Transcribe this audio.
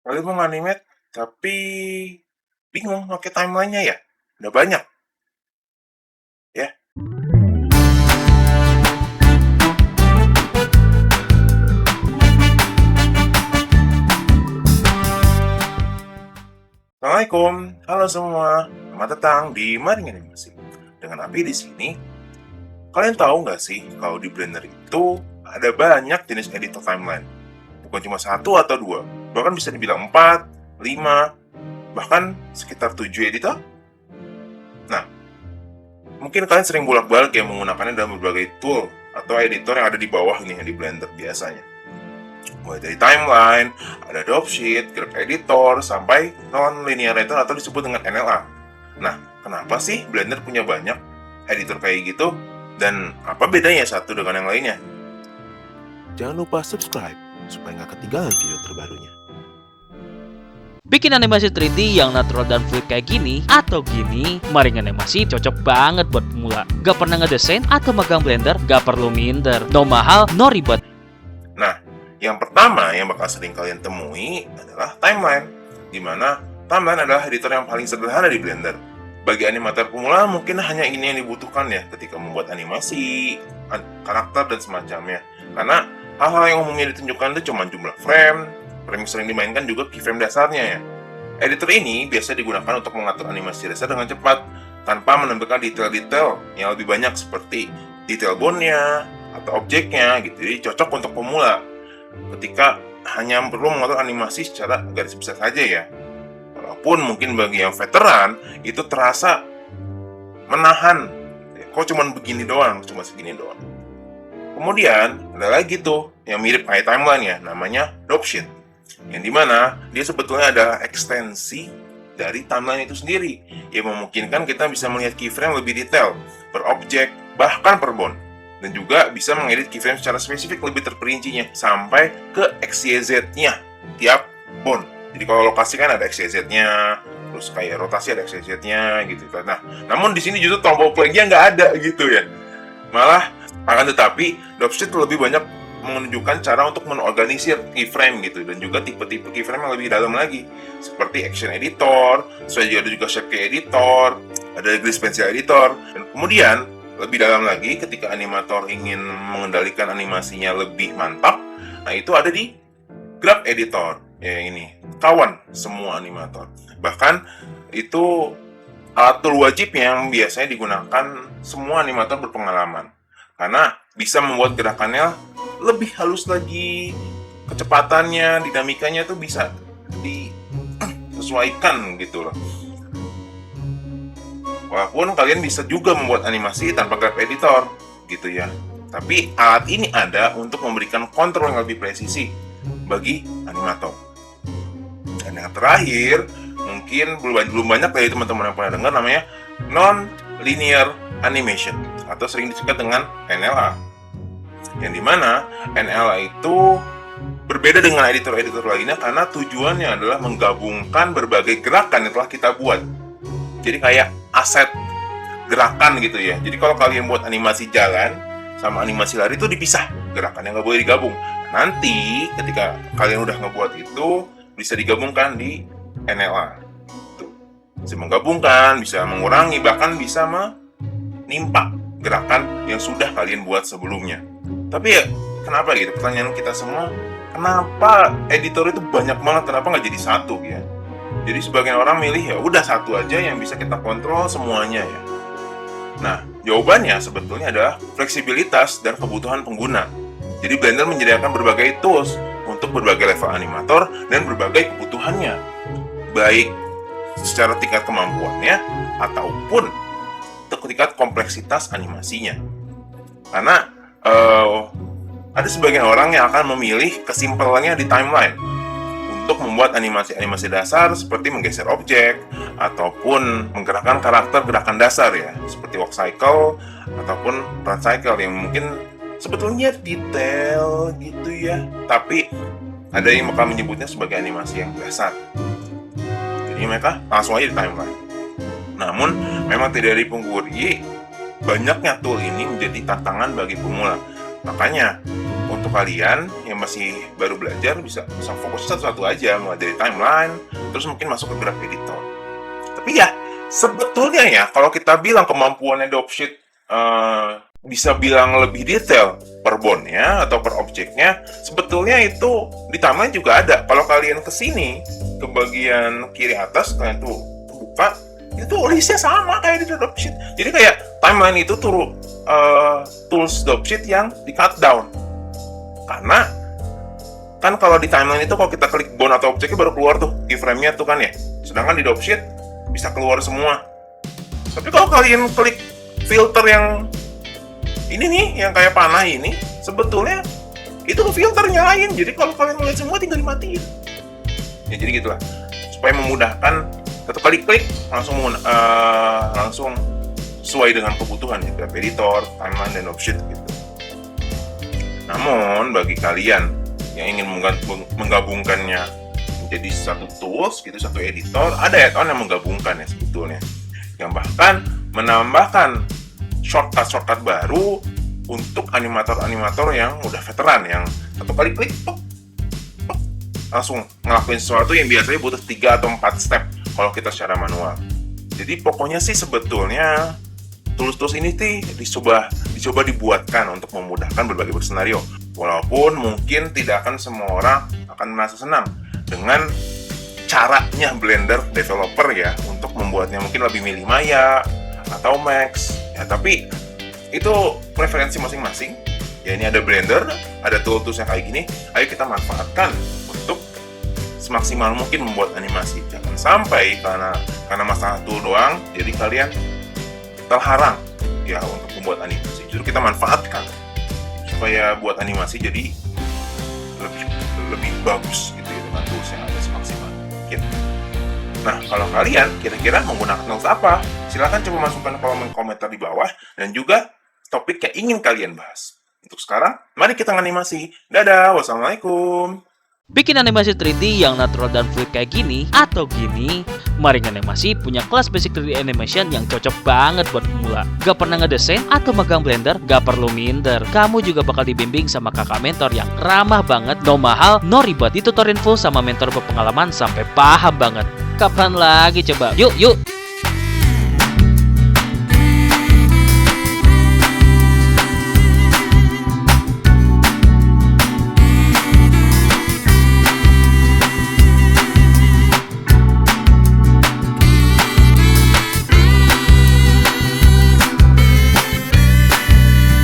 Lalu mau nganimet, tapi bingung pakai timeline-nya ya. Udah banyak ya. Assalamualaikum, halo semua. Selamat datang di Maring Animasi. Dengan Abi di sini. Kalian tahu nggak sih kalau di Blender itu ada banyak jenis editor timeline. Bukan cuma satu atau dua, bahkan bisa dibilang 4, 5, bahkan sekitar 7 editor. Nah, mungkin kalian sering bolak-balik ya menggunakannya dalam berbagai tool atau editor yang ada di bawah nih di Blender biasanya. Mulai dari timeline, ada dropsheet, graph editor, sampai non-linear editor atau disebut dengan NLA. Nah, kenapa sih Blender punya banyak editor kayak gitu? Dan apa bedanya satu dengan yang lainnya? Jangan lupa subscribe supaya nggak ketinggalan video terbarunya. Bikin animasi 3D yang natural dan fluid kayak gini atau gini, Maring Animasi cocok banget buat pemula. Gak pernah ngedesain atau megang Blender, gak perlu minder. No mahal, no ribet. Nah, yang pertama yang bakal sering kalian temui adalah timeline, di mana timeline adalah editor yang paling sederhana di Blender. Bagi animator pemula mungkin hanya ini yang dibutuhkan ya ketika membuat animasi, karakter dan semacamnya. Karena hal-hal yang umumnya ditunjukkan itu cuma jumlah frame yang sering dimainkan juga keyframe dasarnya ya. Editor ini biasa digunakan untuk mengatur animasi dasar dengan cepat tanpa menampilkan detail-detail yang lebih banyak seperti detail bone-nya atau objeknya gitu. Jadi cocok untuk pemula ketika hanya perlu mengatur animasi secara garis besar saja ya. Walaupun mungkin bagi yang veteran itu terasa menahan, kok cuma begini doang, cuma segini doang. Kemudian ada lagi tuh yang mirip kayak timeline ya, namanya dropsheet, yang dimana dia sebetulnya adalah ekstensi dari timeline itu sendiri yang memungkinkan kita bisa melihat keyframe lebih detail per objek, bahkan per bone, dan juga bisa mengedit keyframe secara spesifik lebih terperincinya sampai ke XYZ-nya tiap bone. Jadi kalau lokasi kan ada XYZ-nya, terus kayak rotasi ada XYZ-nya gitu kan. Nah, namun di sini justru tombol play-nya nggak ada gitu ya. Malah akan tetapi dropsheet lebih banyak menunjukkan cara untuk menorganisir keyframe gitu, dan juga tipe-tipe keyframe yang lebih dalam lagi seperti action editor, ada juga shape key editor, ada grease pencil editor, dan kemudian lebih dalam lagi ketika animator ingin mengendalikan animasinya lebih mantap, nah itu ada di graph editor ya, ini kawan semua animator. Bahkan itu alat tool wajib yang biasanya digunakan semua animator berpengalaman karena bisa membuat gerakannya lebih halus lagi, kecepatannya, dinamikanya tuh bisa disesuaikan gitu loh. Walaupun kalian bisa juga membuat animasi tanpa graph editor gitu ya, tapi alat ini ada untuk memberikan kontrol yang lebih presisi bagi animator. Dan yang terakhir, mungkin belum banyak dari teman-teman yang pernah dengar, namanya non-linear animation atau sering disebut dengan NLA. Yang dimana NLA itu berbeda dengan editor-editor lainnya karena tujuannya adalah menggabungkan berbagai gerakan yang telah kita buat. Jadi kayak aset gerakan gitu ya. Jadi kalau kalian buat animasi jalan sama animasi lari itu dipisah, gerakannya nggak boleh digabung. Nanti ketika kalian udah ngebuat itu bisa digabungkan di NLA. Tuh. Bisa menggabungkan, bisa mengurangi, bahkan bisa menimpa gerakan yang sudah kalian buat sebelumnya. Tapi ya kenapa gitu? Pertanyaan kita semua, kenapa editor itu banyak banget? Kenapa nggak jadi satu ya? Jadi sebagian orang milih ya udah satu aja yang bisa kita kontrol semuanya ya. Nah, jawabannya sebetulnya adalah fleksibilitas dan kebutuhan pengguna. Jadi Blender menyediakan berbagai tools untuk berbagai level animator dan berbagai kebutuhannya, baik secara tingkat kemampuannya ataupun tingkat kompleksitas animasinya. Karena ada sebagian orang yang akan memilih kesimpulannya di timeline untuk membuat animasi dasar seperti menggeser objek ataupun menggerakkan karakter gerakan dasar ya, seperti walk cycle ataupun run cycle yang mungkin sebetulnya detail gitu ya, tapi ada yang bakal menyebutnya sebagai animasi yang dasar. Jadi mereka langsung aja di timeline. Namun memang tidak dipungkiri banyaknya tool ini menjadi tantangan bagi pemula. Makanya untuk kalian yang masih baru belajar bisa fokus satu-satu aja, mulai dari timeline, terus mungkin masuk ke graph editor. Tapi ya, sebetulnya ya, kalau kita bilang kemampuannya Dropsheet bisa bilang lebih detail per bondnya atau per objeknya, sebetulnya itu di timeline juga ada. Kalau kalian kesini ke bagian kiri atas, kalian tuh buka, itu listnya sama kayak di Dropsheet. Jadi kayak timeline itu tools Dropsheet yang di cut down. Karena kan kalau di timeline itu kalau kita klik bond atau objeknya baru keluar tuh keyframe-nya tuh kan ya. Sedangkan di Dropsheet bisa keluar semua. Tapi kalau kalian klik filter yang ini nih, yang kayak panah ini, sebetulnya itu filter nyalain. Jadi kalau kalian melihat semua tinggal dimatiin. Ya jadi gitulah. Supaya memudahkan, satu kali klik langsung sesuai dengan kebutuhan ya, graph editor, timeline, dan Dropsheet gitu. Namun bagi kalian yang ingin menggabungkannya menjadi satu tools gitu, satu editor, ada add-on yang menggabungkan ya sebetulnya, yang bahkan menambahkan shortcut baru untuk animator-animator yang udah veteran, yang satu kali klik langsung ngelakuin sesuatu yang biasanya butuh 3 atau 4 step kalau kita secara manual. Jadi pokoknya sih sebetulnya tools-tools ini dicoba dibuatkan untuk memudahkan berbagai skenario. Walaupun mungkin tidak akan semua orang akan merasa senang dengan caranya Blender developer ya untuk membuatnya, mungkin lebih milih Maya atau Max ya, tapi itu preferensi masing-masing ya. Ini ada Blender, ada tools yang kayak gini, ayo kita manfaatkan untuk semaksimal mungkin membuat animasi. Jangan sampai karena masalah tool doang jadi kalian terharang ya untuk membuat animasi. Justru kita manfaatkan supaya buat animasi jadi lebih bagus gitu ya, dengan tools yang ada semaksimal mungkin. Nah, kalau kalian kira-kira menggunakan tools apa? Silahkan coba masukkan kolom komentar di bawah, dan juga topik yang ingin kalian bahas. Untuk sekarang, mari kita animasi. Dadah, wassalamualaikum. Bikin animasi 3D yang natural dan fluid kayak gini atau gini, Maringan Animasi punya kelas basic 3D animation yang cocok banget buat pemula. Gak pernah ngedesain atau megang Blender? Gak perlu minder. Kamu juga bakal dibimbing sama kakak mentor yang ramah banget, no mahal, no ribet. Ditutorin full sama mentor berpengalaman sampai paham banget. Kapan lagi coba? Yuk!